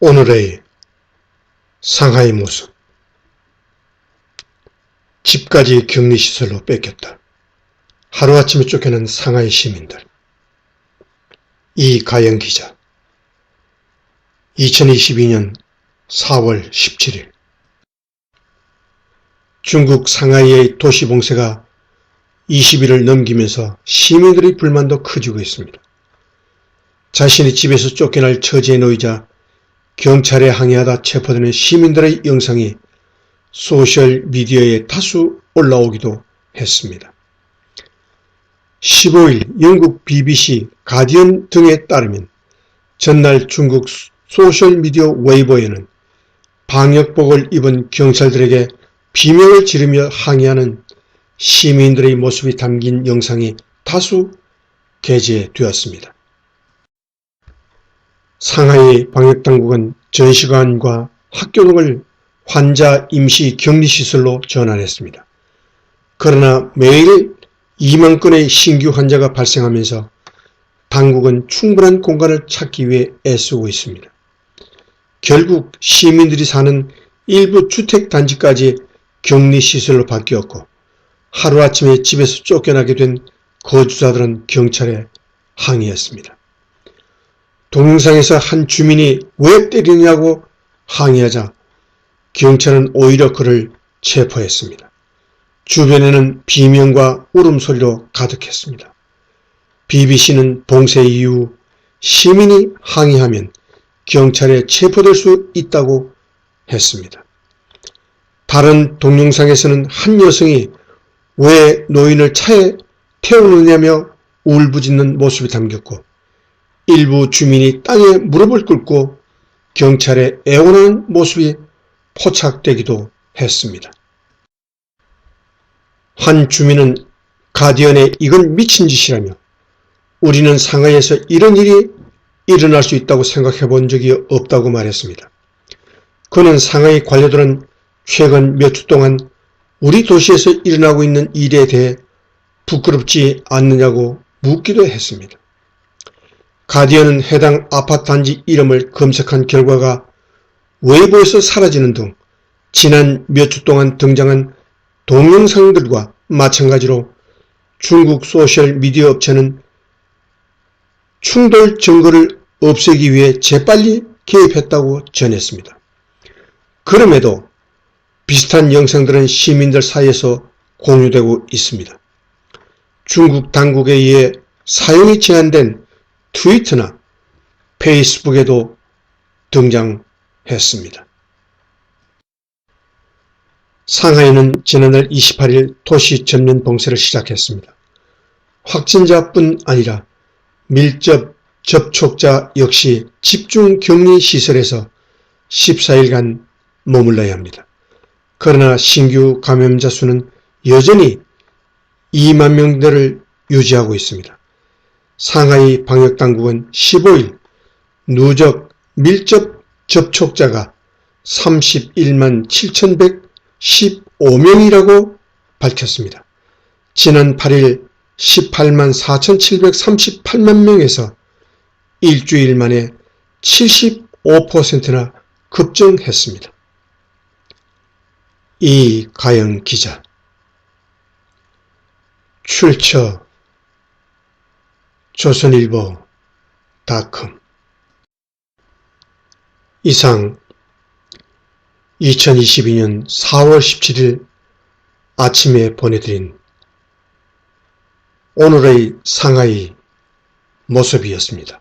오늘의 상하이 모습. 집까지 격리시설로 뺏겼다. 하루아침에 쫓겨난 상하이 시민들. 이가영 기자. 2022년 4월 17일. 중국 상하이의 도시 봉쇄가 20일을 넘기면서 시민들의 불만도 커지고 있습니다. 자신의 집에서 쫓겨날 처지에 놓이자 경찰에 항의하다 체포되는 시민들의 영상이 소셜미디어에 다수 올라오기도 했습니다. 15일 영국 BBC, 가디언 등에 따르면 전날 중국 소셜미디어 웨이보에는 방역복을 입은 경찰들에게 비명을 지르며 항의하는 시민들의 모습이 담긴 영상이 다수 게재되었습니다. 상하이 방역당국은 전시관과 학교 등을 환자 임시 격리시설로 전환했습니다. 그러나 매일 2만 건의 신규 환자가 발생하면서 당국은 충분한 공간을 찾기 위해 애쓰고 있습니다. 결국 시민들이 사는 일부 주택단지까지 격리시설로 바뀌었고 하루아침에 집에서 쫓겨나게 된 거주자들은 경찰에 항의했습니다. 동영상에서 한 주민이 왜 때리냐고 항의하자 경찰은 오히려 그를 체포했습니다. 주변에는 비명과 울음소리로 가득했습니다. BBC는 봉쇄 이후 시민이 항의하면 경찰에 체포될 수 있다고 했습니다. 다른 동영상에서는 한 여성이 왜 노인을 차에 태우느냐며 울부짖는 모습이 담겼고 일부 주민이 땅에 무릎을 꿇고 경찰에 애원하는 모습이 포착되기도 했습니다. 한 주민은 가디언에 이건 미친 짓이라며 우리는 상하이에서 이런 일이 일어날 수 있다고 생각해 본 적이 없다고 말했습니다. 그는 상하이 관료들은 최근 몇 주 동안 우리 도시에서 일어나고 있는 일에 대해 부끄럽지 않느냐고 묻기도 했습니다. 가디언은 해당 아파트 단지 이름을 검색한 결과가 웨이보에서 사라지는 등 지난 몇 주 동안 등장한 동영상들과 마찬가지로 중국 소셜미디어 업체는 충돌 증거를 없애기 위해 재빨리 개입했다고 전했습니다. 그럼에도 비슷한 영상들은 시민들 사이에서 공유되고 있습니다. 중국 당국에 의해 사용이 제한된 트위터나 페이스북에도 등장했습니다. 상하이는 지난달 28일 도시 전면 봉쇄를 시작했습니다. 확진자뿐 아니라 밀접 접촉자 역시 집중 격리 시설에서 14일간 머물러야 합니다. 그러나 신규 감염자 수는 여전히 2만 명대를 유지하고 있습니다. 상하이 방역당국은 15일 누적 밀접 접촉자가 31만 7,115명이라고 밝혔습니다. 지난 8일 18만 4,738만 명에서 일주일 만에 75%나 급증했습니다. 이가영 기자. 출처 조선일보.com. 이상 2022년 4월 17일 아침에 보내드린 오늘의 상하이 모습이었습니다.